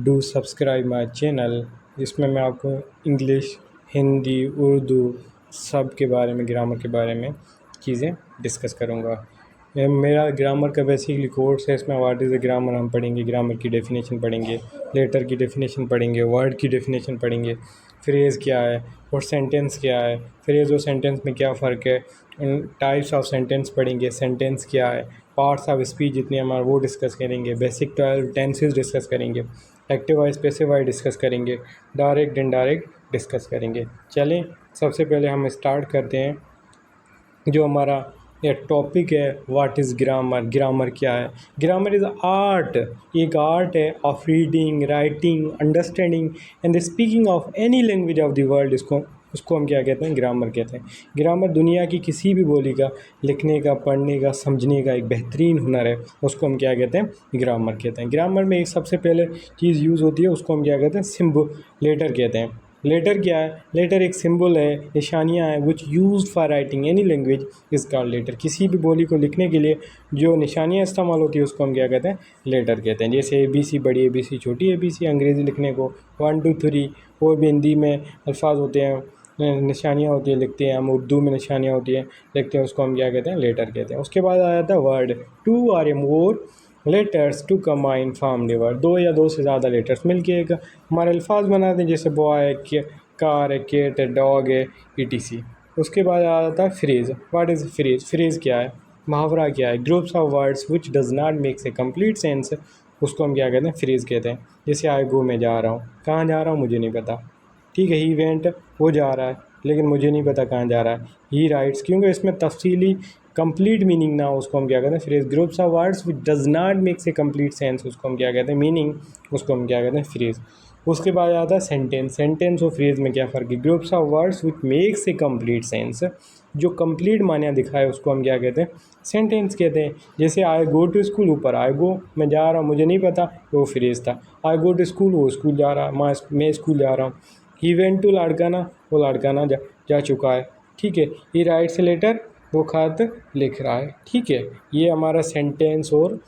Do subscribe my channel, जिसमें मैं आपको इंग्लिश, हिंदी, उर्दू सब के बारे में, ग्रामर के बारे में चीज़ें डिस्कस करूँगा। मेरा ग्रामर का बेसिकली कोर्स है। इसमें व्हाट इज़ द ग्रामर हम पढ़ेंगे, ग्रामर की डेफिनेशन पढ़ेंगे, लेटर की डेफिनेशन पढ़ेंगे, वर्ड की डेफिनेशन पढ़ेंगे, फ्रेज़ क्या है और सेंटेंस क्या है, फ्रेज़ और सेंटेंस में क्या फ़र्क है, टाइप्स ऑफ सेंटेंस पढ़ेंगे, सेंटेंस क्या है, पार्ट्स ऑफ स्पीच जितने हमारे वो डिस्कस करेंगे, बेसिक 12 टेंसेस डिस्कस करेंगे, active voice passive wise discuss करेंगे, डायरेक्ट इनडायरेक्ट डिस्कस करेंगे। चलें, सबसे पहले हम स्टार्ट करते हैं। जो हमारा ये टॉपिक है, व्हाट इज़ ग्रामर, ग्रामर क्या है। ग्रामर इज़ आर्ट, एक आर्ट है of reading, writing, understanding and the speaking of any language of the world. उसको हम क्या कहते हैं, ग्रामर कहते हैं। ग्रामर दुनिया की किसी भी बोली का लिखने का, पढ़ने का, समझने का एक बेहतरीन हुनर है। उसको हम क्या कहते हैं, ग्रामर कहते हैं। ग्रामर में एक सबसे पहले चीज़ यूज़ होती है, उसको हम क्या कहते हैं, लेटर कहते हैं। लेटर क्या है, लेटर एक सिंबल है, निशानियाँ हैं which use for writing any language is called letter. किसी भी बोली को लिखने के लिए जो निशानियाँ इस्तेमाल होती है उसको हम क्या कहते हैं, लेटर कहते हैं। जैसे ABC बड़ी ABC छोटी ABC, अंग्रेज़ी लिखने को 1 2 3, और भी हिंदी में अल्फाज होते हैं, निशानियाँ होती है, लिखते हैं हम। उर्दू में निशानियाँ होती हैं, लिखते हैं, उसको हम क्या कहते हैं, लेटर कहते हैं। उसके बाद आ जाता है word, 2 or more letters to combine form the word. 2 या 2 से ज़्यादा लेटर्स मिलके एक हमारे अल्फाज बनाते हैं, जैसे बॉय है, कार है, केट है, डॉग है, ETC। उसके बाद आ जाता है phrase. What is phrase, phrase क्या है, मुहावरा क्या है, groups of words which does not makes a complete sense, उसको हम क्या कहते हैं, फ्रेज़ कहते हैं। जैसे आई गो, मैं जा रहा हूँ, कहाँ जा रहा हूँ मुझे नहीं पता, ठीक है। ही वेंट, वो जा रहा है लेकिन मुझे नहीं पता कहाँ जा रहा है। ही राइट्स, क्योंकि इसमें तफसीली कंप्लीट मीनिंग ना हो, उसको हम क्या कहते हैं, phrase. Groups of words which does not makes a complete sense, उसको हम क्या कहते हैं, मीनिंग, उसको हम क्या कहते हैं, फ्रेज़। उसके बाद आता है सेंटेंस। सेंटेंस और फ्रेज़ में क्या फ़र्क है, groups of words which makes a complete sense, जो कंप्लीट माने दिखाए उसको हम क्या कहते हैं, सेंटेंस कहते हैं। जैसे आई गो टू स्कूल, ऊपर आई गो, मैं जा रहा हूँ, मुझे नहीं पता, वो फ्रेज़ था। आई गो टू स्कूल, वो स्कूल जा रहा है, मैं स्कूल जा रहा हूँ। ही वेंट टू लाड़काना, वो लाड़काना जा चुका है, ठीक है। ही राइट्स ए लेटर, वो खत लिख रहा है, ठीक है। ये हमारा सेंटेंस और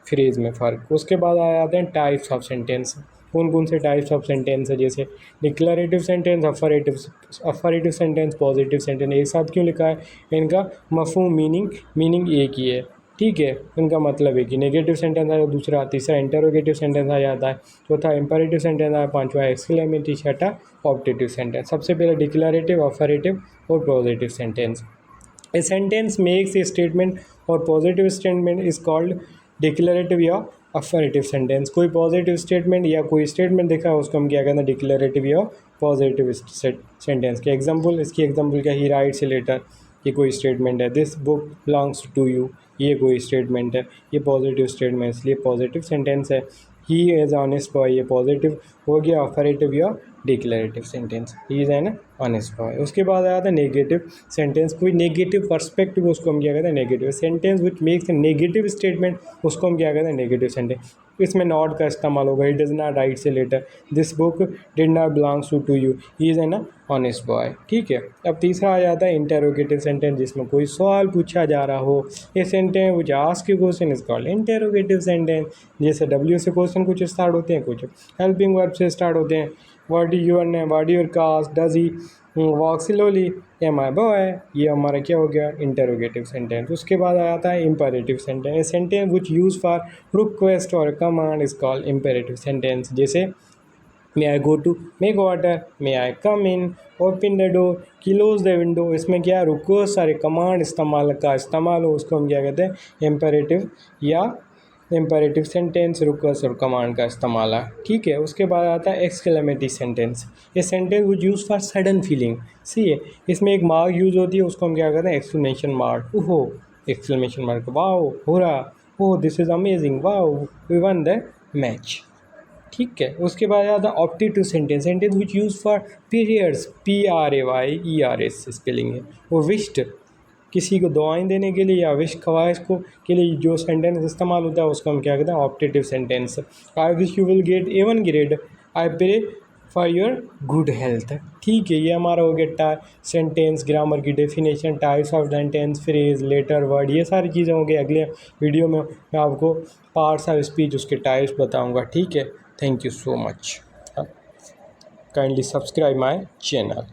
फ्रेज़ में फ़र्क। उसके बाद आ जाते हैं टाइप्स ऑफ सेंटेंस। कौन कौन से टाइप्स ऑफ सेंटेंस है, जैसे declarative sentence, affirmative sentence, positive sentence. एक साथ क्यों लिखा है, इनका मफ़हूम, मीनिंग एक ही है, ठीक है, इनका मतलब एक ही। नेगेटिव सेंटेंस आया दूसरा, तीसरा इंटरोगेटिव सेंटेंस आ जाता है, चौथा इंपेरेटिव सेंटेंस आया, पांचवा एक्सक्लेमेटरी, छठा ऑब्जेक्टिव सेंटेंस। सबसे पहले डिक्लरेटिव, अफर्मेटिव और positive sentence. A sentence makes a statement और positive statement is called declarative या अफर्मेटिव सेंटेंस। कोई पॉजिटिव स्टेटमेंट या कोई स्टेटमेंट देखा है उसको हम क्या कहते हैं, डिक्लेरेटिव या पॉजिटिव सेंटेंस के एग्जांपल। इसकी एग्जांपल क्या, ही राइट्स ए लेटर, ये कोई स्टेटमेंट है। This book belongs to you, ये कोई स्टेटमेंट है, ये पॉजिटिव स्टेटमेंट, इसलिए पॉजिटिव सेंटेंस है। ही इज़ ऑनेस्ट बॉय, ये पॉजिटिव हो गया, अफर्मेटिव या declarative sentence, he is an honest boy. उसके बाद आता है नेगेटिव सेंटेंस। कोई नेगेटिव पर्सपेक्टिव, उसको हम क्या कहते हैं, negative sentence which makes a negative statement, उसको हम क्या कहते हैं, नेगेटिव सेंटेंस। इसमें नॉट का इस्तेमाल होगा, he does not writes a letter, this book did not belongs to you, he is an honest boy, ठीक है। अब तीसरा आ जाता है इंटेरोगेटिव सेंटेंस, जिसमें कोई सवाल पूछा जा रहा हो। ये sentence which ask a question is called interrogative sentence. जैसे W से क्वेश्चन कुछ स्टार्ट होते हैं, कुछ हेल्पिंग वर्ब से स्टार्ट होते हैं। What is your name, what is your caste, does he walk slowly, am I boy, ये हमारा क्या हो गया, इंटेरोगेटिव सेंटेंस। उसके बाद आ जाता है imperative sentence. A sentence which use for request और command is called imperative sentence. जैसे may I go to make water, may I come in, open the door, close the window. इसमें क्या request सारे कमांड इस्तेमाल हो, उसको हम क्या कहते हैं, इंपेरेटिव या इंपेरेटिव सेंटेंस, रिक्वेस्ट और कमांड का इस्तेमाल है, ठीक है। उसके बाद आता है एक्सक्लेमेटरी सेंटेंस। ये sentence which use for sudden feeling, see है, इसमें एक मार्क यूज होती है, उसको हम क्या कहते हैं, एक्सक्लेमेशन मार्क। ओहो, exclamation mark, wow, hurrah, oh this is amazing, wow we won the match, ठीक है। उसके बाद आता है optative sentence. Sentence which use for periods, PRAYERS spelling है। वो विश्ड, किसी को दुआएं देने के लिए या विश ख्वाहिश को के लिए जो सेंटेंस इस्तेमाल होता है उसको हम क्या कहते हैं, optative sentence. I wish you will get A1 grade, I pray for your good health, ठीक है। ये हमारा हो गया सेंटेंस, ग्रामर की definition, types of sentence, phrase, letter, word, ये सारी चीज़ें होंगी। अगले वीडियो में मैं आपको पार्ट्स ऑफ स्पीच, उसके टाइप्स बताऊँगा, ठीक है। Thank you so much. Kindly subscribe my channel.